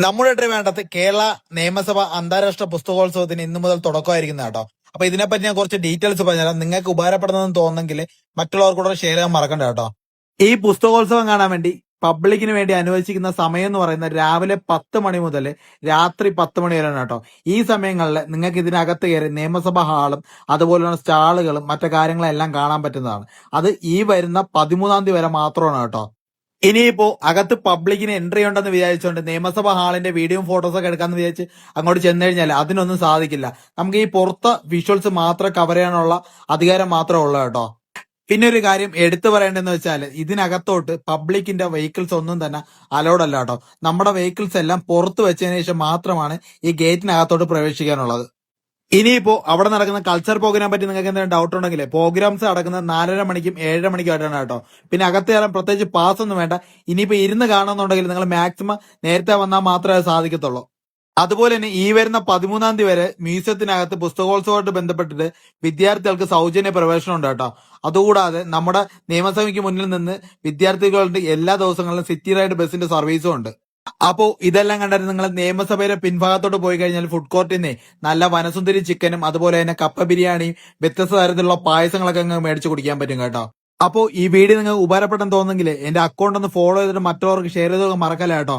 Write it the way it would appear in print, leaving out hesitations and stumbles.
നമ്മുടെ ട്രിവാൻഡ്രത്ത് കേരള നിയമസഭ അന്താരാഷ്ട്ര പുസ്തകോത്സവത്തിന് ഇന്നു മുതൽ തുടക്കമായിരിക്കുന്ന കേട്ടോ. അപ്പൊ ഇതിനെപ്പറ്റി ഞാൻ കുറച്ച് ഡീറ്റെയിൽസ് പറഞ്ഞുതരാം. നിങ്ങൾക്ക് ഉപകാരപ്പെടുന്നതെന്ന് തോന്നുന്നെങ്കിൽ മറ്റുള്ളവർക്കൂടെ ഷെയർ ചെയ്യാൻ മറക്കണ്ട കേട്ടോ. ഈ പുസ്തകോത്സവം കാണാൻ വേണ്ടി പബ്ലിക്കിന് വേണ്ടി അനുവദിച്ചിരിക്കുന്ന സമയം എന്ന് പറയുന്നത് രാവിലെ 10 മണി മുതൽ രാത്രി 10 മണി വരെയാണ് കേട്ടോ. ഈ സമയങ്ങളിൽ നിങ്ങൾക്ക് ഇതിനകത്ത് കയറി നിയമസഭാ ഹാളും അതുപോലെയുള്ള സ്റ്റാളുകളും മറ്റു കാര്യങ്ങളെല്ലാം കാണാൻ പറ്റുന്നതാണ്. അത് ഈ വരുന്ന 13-ാം തീയതി വരെ മാത്രമാണ് കേട്ടോ. ഇനിയിപ്പോ അകത്ത് പബ്ലിക്കിന് എൻട്രി ഉണ്ടെന്ന് വിചാരിച്ചുകൊണ്ട് നിയമസഭാ ഹാളിന്റെ വീഡിയോയും ഫോട്ടോസൊക്കെ എടുക്കാന്ന് വിചാരിച്ച് അങ്ങോട്ട് ചെന്ന് കഴിഞ്ഞാൽ അതിനൊന്നും സാധിക്കില്ല. നമുക്ക് ഈ പുറത്തെ വിഷ്വൽസ് മാത്രം കവർ ചെയ്യാനുള്ള അധികാരം മാത്രമേ ഉള്ളൂ കേട്ടോ. പിന്നെ ഒരു കാര്യം എടുത്തു പറയേണ്ടതെന്ന് വെച്ചാൽ ഇതിനകത്തോട്ട് പബ്ലിക്കിന്റെ വെഹിക്കിൾസ് ഒന്നും തന്നെ അലൗഡ് അല്ല കേട്ടോ. നമ്മുടെ വെഹിക്കിൾസ് എല്ലാം പുറത്ത് വെച്ചതിന് ശേഷം മാത്രമാണ് ഈ ഗേറ്റിനകത്തോട്ട് പ്രവേശിക്കാനുള്ളത്. ഇനിയിപ്പോ അവിടെ നടക്കുന്ന കൾച്ചർ പ്രോഗ്രാം പറ്റി നിങ്ങൾക്ക് എന്തെങ്കിലും ഡൗട്ട് ഉണ്ടെങ്കിൽ പ്രോഗ്രാംസ് നടക്കുന്നത് 4:30 മണിക്കും 7:30 മണിക്കും ആയിട്ടാണ് കേട്ടോ. പിന്നെ അകത്ത് കയറാൻ പ്രത്യേകിച്ച് പാസ് ഒന്നും വേണ്ട. ഇനിയിപ്പോ ഇരുന്ന് കാണുന്നുണ്ടെങ്കിൽ നിങ്ങൾ മാക്സിമം നേരത്തെ വന്നാൽ മാത്രമേ സാധിക്കത്തുള്ളൂ. അതുപോലെ തന്നെ ഈ വരുന്ന 13-ാം തീയതി വരെ മ്യൂസിയത്തിനകത്ത് പുസ്തകോത്സവമായിട്ട് ബന്ധപ്പെട്ടിട്ട് വിദ്യാർത്ഥികൾക്ക് സൗജന്യ പ്രവേശനം ഉണ്ട് കേട്ടോ. അതുകൂടാതെ നമ്മുടെ നിയമസഭയ്ക്ക് മുന്നിൽ നിന്ന് വിദ്യാർത്ഥികളുടെ എല്ലാ ദിവസങ്ങളിലും സിറ്റി റൈഡ് ബസിന്റെ സർവീസും ഉണ്ട്. അപ്പോ ഇതെല്ലാം കണ്ടിട്ട് നിങ്ങൾ നിയമസഭയുടെ പിൻഭാഗത്തോട്ട് പോയി കഴിഞ്ഞാൽ ഫുഡ് കോർട്ടിൽ നിന്ന് നല്ല വനസുന്ദരി ചിക്കനും അതുപോലെ തന്നെ കപ്പ ബിരിയാണിയും വ്യത്യസ്ത തരത്തിലുള്ള പായസങ്ങളൊക്കെ അങ്ങ് മേടിച്ച് കുടിക്കാൻ പറ്റും കേട്ടോ. അപ്പോ ഈ വീഡിയോ നിങ്ങൾക്ക് ഉപകാരപ്പെട്ടെന്ന് തോന്നുന്നെങ്കിൽ എന്റെ അക്കൗണ്ട് ഒന്ന് ഫോളോ ചെയ്തിട്ട് മറ്റുള്ളവർക്ക് ഷെയർ ചെയ്തൊക്കെ മറക്കല്ല കേട്ടോ.